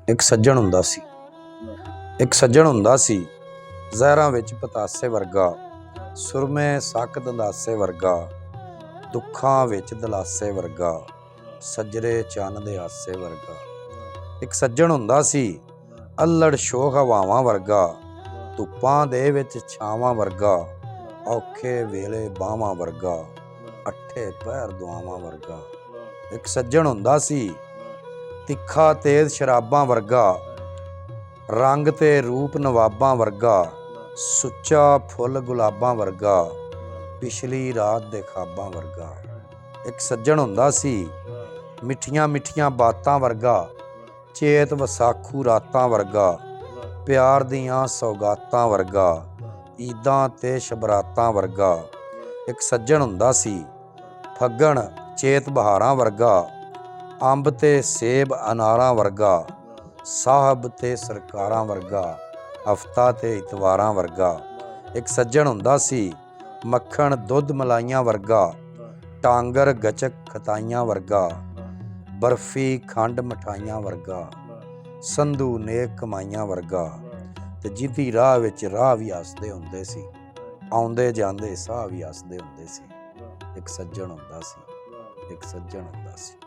ਇੱਕ ਸੱਜਣ ਹੁੰਦਾ ਸੀ, ਇੱਕ ਸੱਜਣ ਹੁੰਦਾ ਸੀ, ਜ਼ਹਿਰਾਂ ਵਿੱਚ ਪਤਾਸੇ ਵਰਗਾ, ਸੁਰਮੇ ਸੱਕ ਦੰਦਾਸੇ ਵਰਗਾ, ਦੁੱਖਾਂ ਵਿੱਚ ਦਲਾਸੇ ਵਰਗਾ, ਸੱਜਰੇ ਚੰਨ ਦੇ ਆਸੇ ਵਰਗਾ। ਇੱਕ ਸੱਜਣ ਹੁੰਦਾ ਸੀ, ਅੱਲੜ ਸ਼ੋਖ ਹਵਾਵਾਂ ਵਰਗਾ, ਧੁੱਪਾਂ ਦੇ ਵਿੱਚ ਛਾਵਾਂ ਵਰਗਾ, ਔਖੇ ਵੇਲੇ ਬਾਹਾਂ ਵਰਗਾ, ਅੱਠੇ ਪਹਿਰ ਦੁਆਵਾਂ ਵਰਗਾ। ਇੱਕ ਸੱਜਣ ਹੁੰਦਾ ਸੀ, ਤਿੱਖਾ ਤੇਜ਼ ਸ਼ਰਾਬਾਂ ਵਰਗਾ, ਰੰਗ ਤੇ ਰੂਪ ਨਵਾਬਾਂ ਵਰਗਾ, ਸੁੱਚਾ ਫੁੱਲ ਗੁਲਾਬਾਂ ਵਰਗਾ, ਪਿਛਲੀ ਰਾਤ ਦੇ ਖਾਬਾਂ ਵਰਗਾ। ਇੱਕ ਸੱਜਣ ਹੁੰਦਾ ਸੀ, ਮਿੱਠੀਆਂ ਮਿੱਠੀਆਂ ਬਾਤਾਂ ਵਰਗਾ, ਚੇਤ ਵਿਸਾਖੂ ਰਾਤਾਂ ਵਰਗਾ, ਪਿਆਰ ਦੀਆਂ ਸੌਗਾਤਾਂ ਵਰਗਾ, ਈਦਾਂ ਤੇ ਸ਼ਬਰਾਤਾਂ ਵਰਗਾ। ਇੱਕ ਸੱਜਣ ਹੁੰਦਾ ਸੀ, ਫੱਗਣ ਚੇਤ ਬਹਾਰਾਂ ਵਰਗਾ, ਅੰਬ ਤੇ ਸੇਬ ਅਨਾਰਾਂ ਵਰਗਾ, ਸਾਹਿਬ ਤੇ ਸਰਕਾਰਾਂ ਵਰਗਾ, ਹਫਤਾ ਤੇ ਇਤਵਾਰਾਂ ਵਰਗਾ। ਇੱਕ ਸੱਜਣ ਹੁੰਦਾ ਸੀ, ਮੱਖਣ ਦੁੱਧ ਮਲਾਈਆਂ ਵਰਗਾ, ਟਾਂਗਰ ਗਚਕ ਖਤਾਈਆਂ ਵਰਗਾ, ਬਰਫੀ ਖੰਡ ਮਠਾਈਆਂ ਵਰਗਾ, ਸੰਧੂ ਨੇਕ ਕਮਾਈਆਂ ਵਰਗਾ। ਤੇ ਜਿਹਦੀ ਰਾਹ ਵਿੱਚ ਰਾਹ ਵੀ ਹੱਸਦੇ ਹੁੰਦੇ ਸੀ, ਆਉਂਦੇ ਜਾਂਦੇ ਸਾਹ ਵੀ ਹੱਸਦੇ ਹੁੰਦੇ ਸੀ। ਇੱਕ ਸੱਜਣ ਹੁੰਦਾ ਸੀ, ਇੱਕ ਸੱਜਣ ਹੁੰਦਾ ਸੀ।